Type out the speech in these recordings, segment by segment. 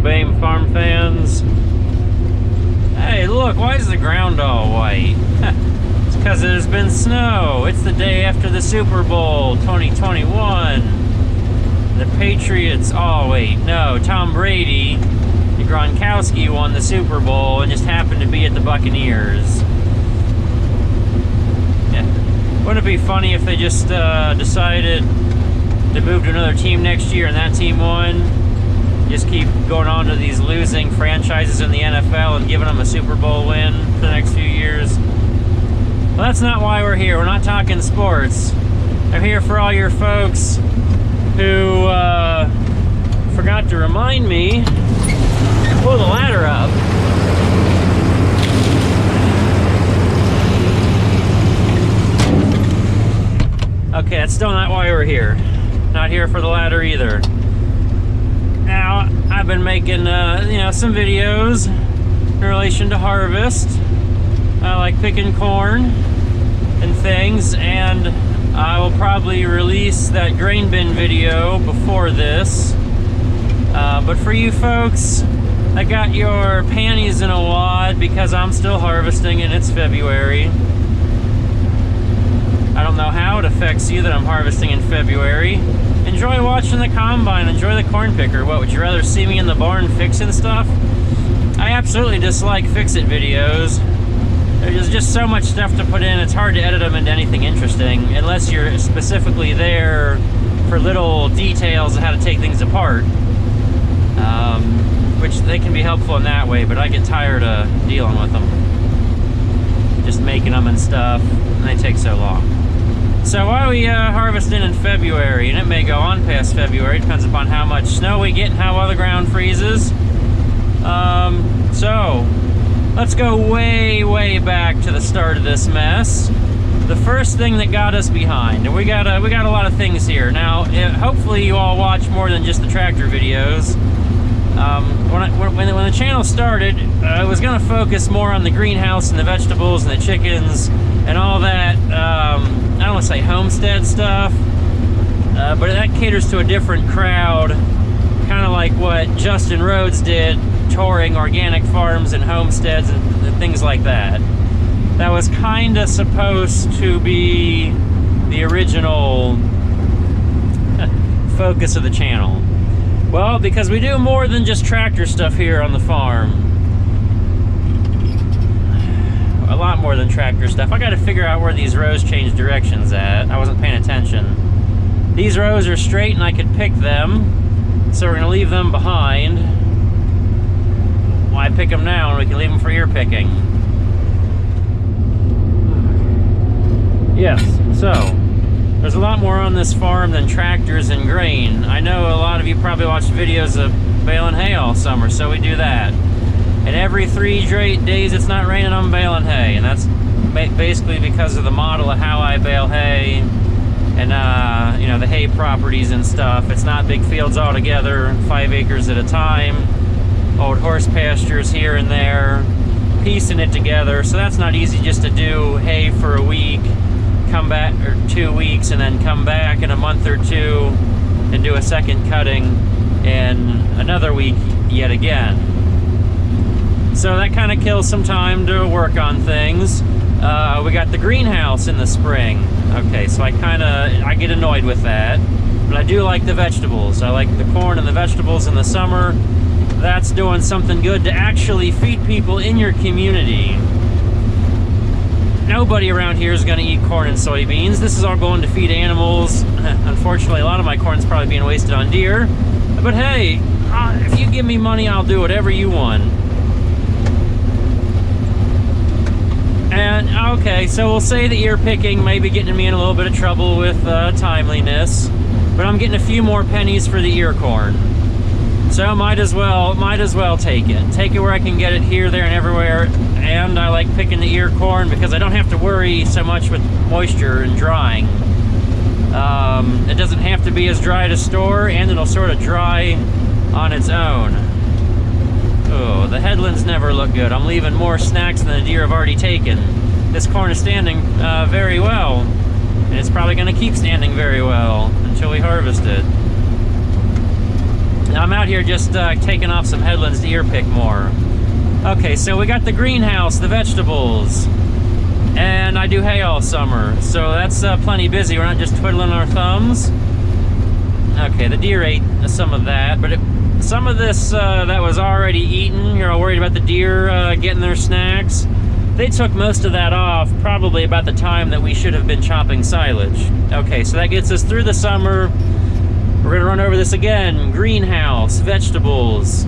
Boehm Farm Fans. Hey, look, why is the ground all white? It's because there's been snow. It's the day after the Super Bowl 2021. The Patriots, oh wait, no, Tom Brady, the Gronkowski won the Super Bowl and just happened to be at the Buccaneers. Yeah. Wouldn't it be funny if they just decided to move to another team next year and that team won? Just keep going on to these losing franchises in the NFL and giving them a Super Bowl win for the next few years. Well, that's not why we're here. We're not talking sports. I'm here for all your folks who forgot to remind me to pull the ladder up. Okay, that's still not why we're here. Not here for the ladder either. Now, I've been making, some videos in relation to harvest. I like picking corn and things, and I will probably release that grain bin video before this. But for you folks that got your panties in a wad because I'm still harvesting and it's February, I don't know how it affects you that I'm harvesting in February. Enjoy watching the combine, enjoy the corn picker. What, would you rather see me in the barn fixing stuff? I absolutely dislike fix-it videos. There's just so much stuff to put in, it's hard to edit them into anything interesting, unless you're specifically there for little details of how to take things apart. Which they can be helpful in that way, but I get tired of dealing with them. Just making them and stuff, and they take so long. So why are we harvesting in February? And it may go on past February, depends upon how much snow we get and how well the ground freezes. So let's go way back to the start of this mess. The first thing that got us behind, and we got a lot of things here. Now, hopefully you all watch more than just the tractor videos. When the channel started, I was going to focus more on the greenhouse and the vegetables and the chickens and all that, I don't want to say homestead stuff, but that caters to a different crowd, kind of like what Justin Rhodes did, touring organic farms and homesteads and things like that. That was kind of supposed to be the original focus of the channel. Well, because we do more than just tractor stuff here on the farm. A lot more than tractor stuff. I got to figure out where these rows change directions at. I wasn't paying attention. These rows are straight and I could pick them, so we're going to leave them behind. Why pick them now and we can leave them for ear picking? Yes, so there's a lot more on this farm than tractors and grain. I know a lot of you probably watched videos of baling hay all summer, so we do that. And every 3 days it's not raining, I'm baling hay. And that's basically because of the model of how I bale hay and, the hay properties and stuff. It's not big fields altogether, 5 acres at a time. Old horse pastures here and there, piecing it together. So that's not easy just to do hay for a week, come back, or 2 weeks, and then come back in a month or two and do a second cutting in another week yet again. So that kind of kills some time to work on things. We got the greenhouse in the spring. Okay, so I get annoyed with that, but I do like the vegetables. I like the corn and the vegetables in the summer. That's doing something good to actually feed people in your community. Nobody around here is going to eat corn and soybeans. This is all going to feed animals. Unfortunately, a lot of my corn is probably being wasted on deer. But hey, if you give me money, I'll do whatever you want. And, okay, so we'll say the ear picking may be getting me in a little bit of trouble with timeliness, but I'm getting a few more pennies for the ear corn. So might as well take it. Take it where I can get it here, there, and everywhere. And I like picking the ear corn because I don't have to worry so much with moisture and drying. It doesn't have to be as dry to store, and it'll sort of dry on its own. Oh, the headlands never look good. I'm leaving more snacks than the deer have already taken. This corn is standing very well, and it's probably going to keep standing very well until we harvest it. I'm out here just taking off some headlands to ear pick more. Okay, so we got the greenhouse, the vegetables, and I do hay all summer, so that's plenty busy. We're not just twiddling our thumbs. Okay, the deer ate some of that, but some of this that was already eaten, you're all worried about the deer getting their snacks. They took most of that off probably about the time that we should have been chopping silage. Okay, so that gets us through the summer. We're gonna run over this again. Greenhouse, vegetables,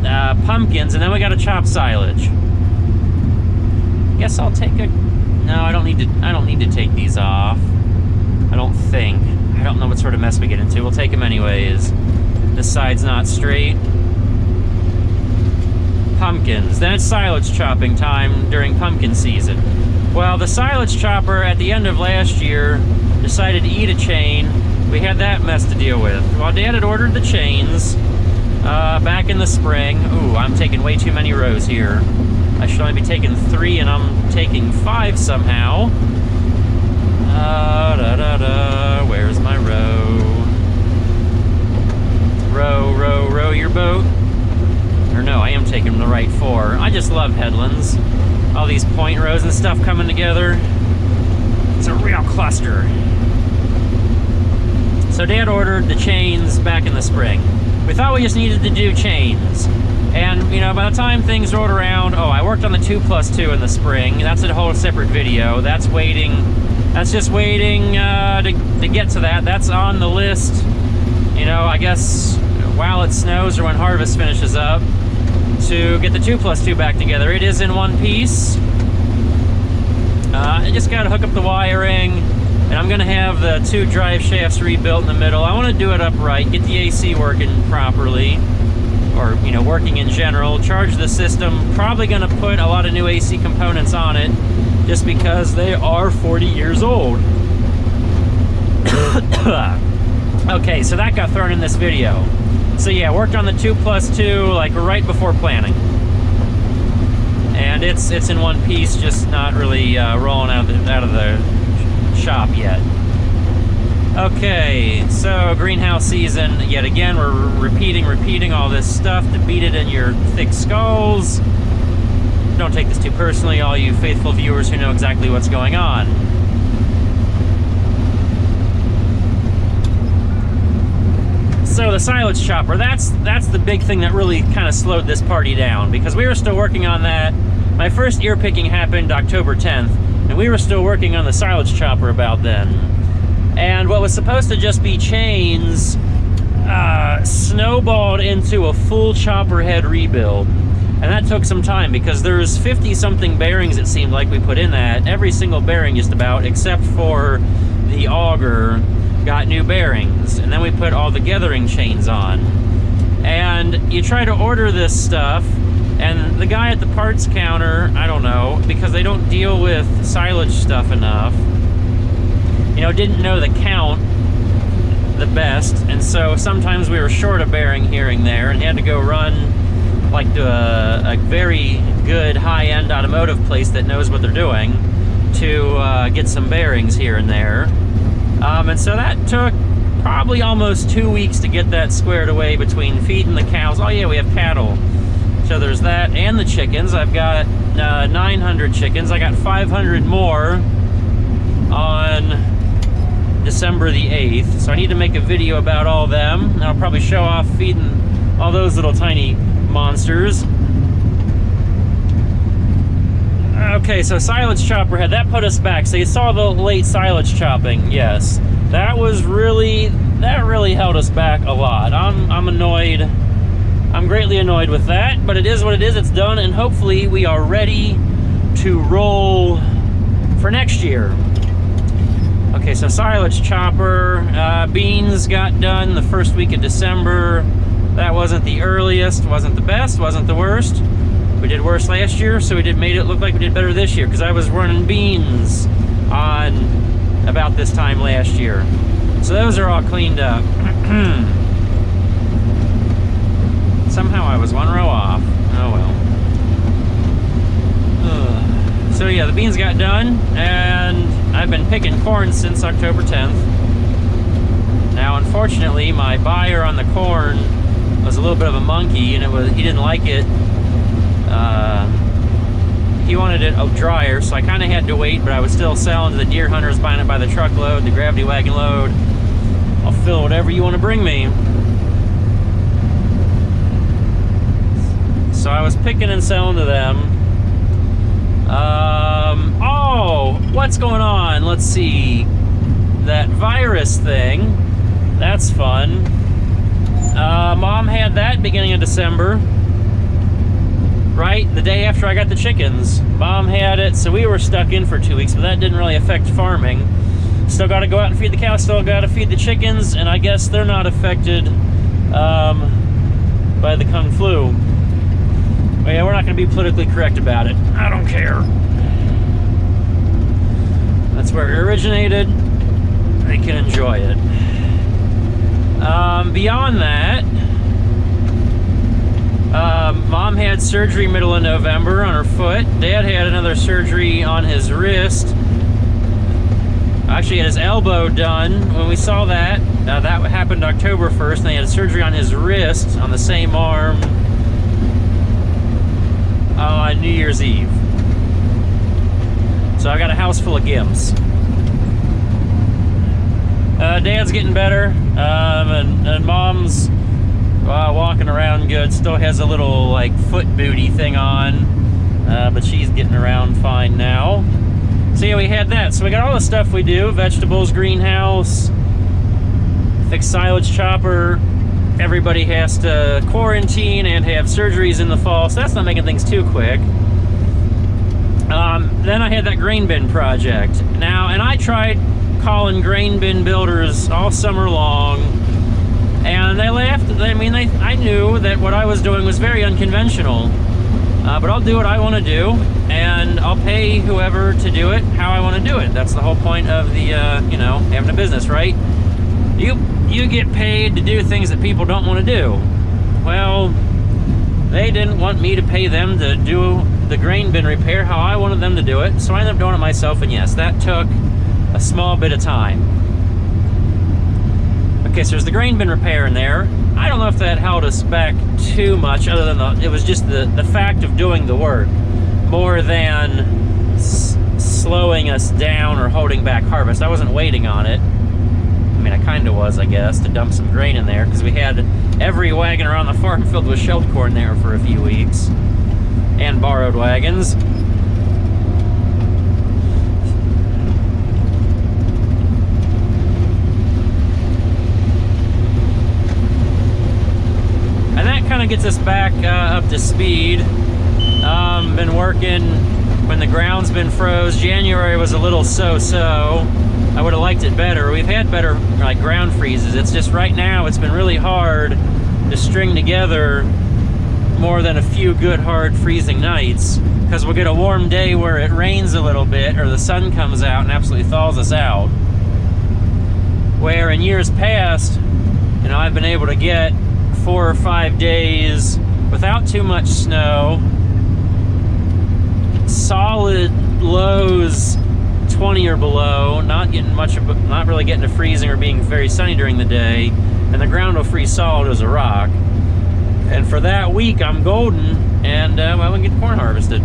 pumpkins, and then we gotta chop silage. Guess I'll take a... No, I don't need to take these off. I don't think. I don't know what sort of mess we get into. We'll take them anyways. This side's not straight. Pumpkins. Then it's silage chopping time during pumpkin season. Well, the silage chopper at the end of last year decided to eat a chain. We had that mess to deal with. Well, Dad had ordered the chains back in the spring. Ooh, I'm taking way too many rows here. I should only be taking 3, and I'm taking 5 somehow. Where's my row? Row your boat. Or no, I am taking the right 4. I just love headlands. All these point rows and stuff coming together. It's a real cluster. So Dad ordered the chains back in the spring. We thought we just needed to do chains. And, you know, by the time things rolled around, I worked on the 2+2 in the spring. That's a whole separate video. That's waiting. That's just waiting to get to that. That's on the list. You know, I guess while it snows or when harvest finishes up, to get the 2+2 back together. It is in one piece. I just got to hook up the wiring, and I'm going to have the 2 drive shafts rebuilt in the middle. I want to do it upright, get the AC working properly, or, you know, working in general, charge the system. Probably going to put a lot of new AC components on it, just because they are 40 years old. Okay, so that got thrown in this video. So yeah, worked on the 2+2 like right before planning, and it's in one piece, just not really rolling out of the shop yet. Okay, so greenhouse season yet again. We're repeating all this stuff to beat it in your thick skulls. Don't take this too personally, all you faithful viewers who know exactly what's going on. So the silage chopper, that's the big thing that really kind of slowed this party down, because we were still working on that. My first ear picking happened October 10th, and we were still working on the silage chopper about then. And what was supposed to just be chains snowballed into a full chopper head rebuild. And that took some time, because there's 50-something bearings, it seemed like, we put in that. Every single bearing just about, except for the auger, got new bearings, and then we put all the gathering chains on. And you try to order this stuff, and the guy at the parts counter, I don't know, because they don't deal with silage stuff enough, you know, didn't know the count the best, and so sometimes we were short a bearing here and there, and had to go run like to a very good high-end automotive place that knows what they're doing to get some bearings here and there. And so that took probably almost 2 weeks to get that squared away between feeding the cows. Oh yeah, we have cattle. So there's that, and the chickens. I've got 900 chickens. I got 500 more on December the 8th. So I need to make a video about all them. And I'll probably show off feeding all those little tiny monsters. Okay, so silage chopper head, that put us back. So you saw the late silage chopping, yes. That really held us back a lot. I'm annoyed. I'm greatly annoyed with that, but it is what it is. It's done, and hopefully we are ready to roll for next year. Okay, so silage chopper, beans got done the first week of December. That wasn't the earliest, wasn't the best, wasn't the worst. We did worse last year, so made it look like we did better this year, because I was running beans on about this time last year. So those are all cleaned up. Somehow I was 1 row off. Oh well. So yeah, the beans got done, and I've been picking corn since October 10th. Now, unfortunately, my buyer on the corn little bit of a monkey, and he didn't like it. He wanted it drier, so I kind of had to wait, but I was still selling to the deer hunters, buying it by the truckload, the gravity wagon load. I'll fill whatever you want to bring me. So I was picking and selling to them. Oh, what's going on? Let's see. That virus thing. That's fun. Mom had that beginning of December. Right? The day after I got the chickens. Mom had it, so we were stuck in for 2 weeks, but that didn't really affect farming. Still got to go out and feed the cows, still got to feed the chickens, and I guess they're not affected by the Kung flu. But yeah, we're not going to be politically correct about it. I don't care. That's where it originated. They can enjoy it. Beyond that, Mom had surgery middle of November on her foot. Dad had another surgery on his wrist. Actually, had his elbow done. When we saw that, that happened October 1st, and they had surgery on his wrist on the same arm on New Year's Eve. So I got a house full of gimps. Dad's getting better, and Mom's walking around good. Still has a little like foot booty thing on, but she's getting around fine now. So yeah, we had that. So we got all the stuff we do: vegetables, greenhouse, fixed silage chopper. Everybody has to quarantine and have surgeries in the fall, so that's not making things too quick. Then I had that grain bin project. Now, and I tried calling grain bin builders all summer long, and they laughed. I knew that what I was doing was very unconventional, but I'll do what I want to do, and I'll pay whoever to do it how I want to do it. That's the whole point of the, having a business, right? You get paid to do things that people don't want to do. Well, they didn't want me to pay them to do the grain bin repair how I wanted them to do it, so I ended up doing it myself, and yes, that took a small bit of time. Okay, so there's the grain bin repair in there. I don't know if that held us back too much, other than it was just the fact of doing the work, more than slowing us down or holding back harvest. I wasn't waiting on it. I mean, I kind of was, I guess, to dump some grain in there, because we had every wagon around the farm filled with shelled corn there for a few weeks, and borrowed wagons. And that kind of gets us back up to speed. Been working when the ground's been froze. January was a little so-so. I would have liked it better. We've had better like ground freezes. It's just right now it's been really hard to string together more than a few good hard freezing nights, because we'll get a warm day where it rains a little bit or the sun comes out and absolutely thaws us out. Where in years past, I've been able to get 4 or 5 days without too much snow, solid lows 20 or below, not really getting to freezing or being very sunny during the day, and the ground will freeze solid as a rock. And for that week, I'm golden, and we can get corn harvested.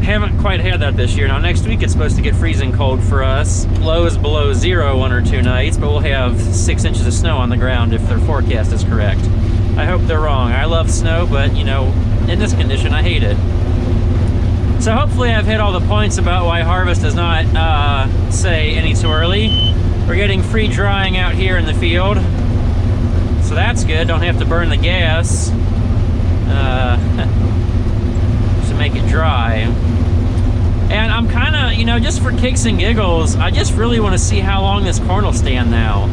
Haven't quite had that this year. Now next week it's supposed to get freezing cold for us. Lows below 0 1 or 2 nights, but we'll have 6 inches of snow on the ground if their forecast is correct. I hope they're wrong. I love snow, but in this condition, I hate it. So hopefully I've hit all the points about why harvest is not, say, any too early. We're getting free drying out here in the field, so that's good. Don't have to burn the gas to make it dry. And I'm kind of, just for kicks and giggles, I just really want to see how long this corn will stand now.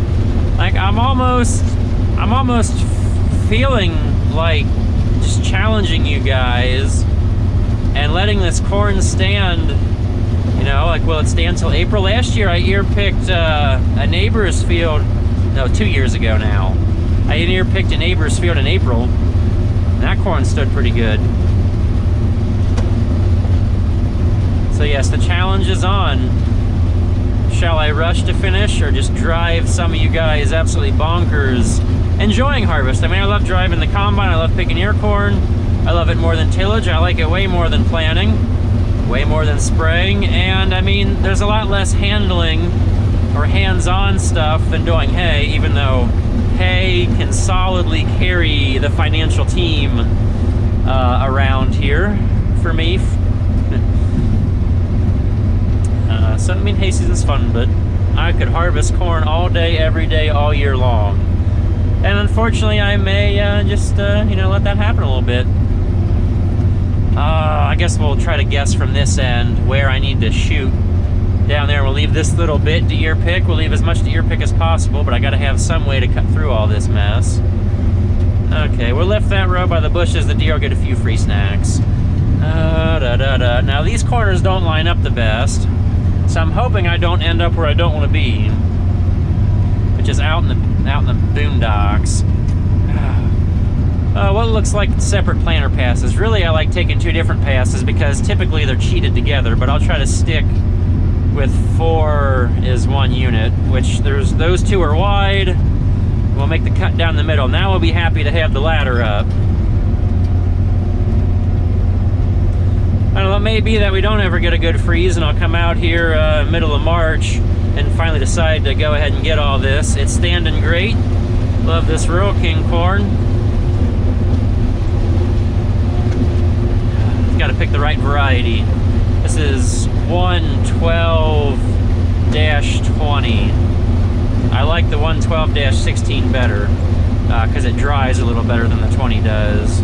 Like, I'm almost feeling like just challenging you guys and letting this corn stand, will it stand till April? Last year I ear-picked a neighbor's field, 2 years ago now. I ear-picked a neighbor's field in April, and that corn stood pretty good. So yes, the challenge is on. Shall I rush to finish or just drive some of you guys absolutely bonkers enjoying harvest. I mean, I love driving the combine, I love picking ear corn, I love it more than tillage, I like it way more than planting, way more than spraying, and I mean, there's a lot less handling or hands-on stuff than doing hay, even though hay can solidly carry the financial team around here for me. So I mean, hay season's fun, but I could harvest corn all day, every day, all year long. And unfortunately, I may just you know, let that happen a little bit. I guess we'll try to guess from this end where I need to shoot. Down there, we'll leave this little bit to ear pick. We'll leave as much to ear pick as possible, but I gotta have some way to cut through all this mess. Okay, we'll lift that row by the bushes. The deer will get a few free snacks. Now these corners don't line up the best, so I'm hoping I don't end up where I don't want to be, which is out in the boondocks. What looks like separate planter passes. Really, I like taking two different passes because typically they're cheated together, but I'll try to stick with 4 is one unit, which those two are wide. We'll make the cut down the middle. Now we'll be happy to have the ladder up. I don't know, it may be that we don't ever get a good freeze and I'll come out here middle of March and finally decide to go ahead and get all this. It's standing great. Love this Rural King corn. Got to pick the right variety. This is 112-20. I like the 112-16 better because it dries a little better than the 20 does.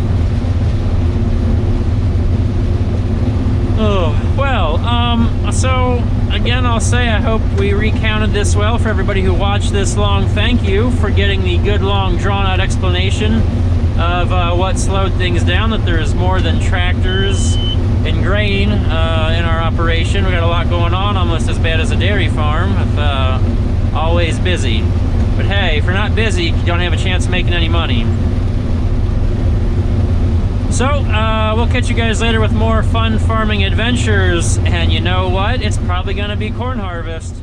Oh, well, so again, I'll say I hope we recounted this well. For everybody who watched this long, thank you for getting the good, long, drawn-out explanation of what slowed things down, that there's more than tractors and grain in our operation. We got a lot going on, almost as bad as a dairy farm, with always busy. But hey, if you're not busy, you don't have a chance of making any money. So, we'll catch you guys later with more fun farming adventures, and you know what? It's probably gonna be corn harvest.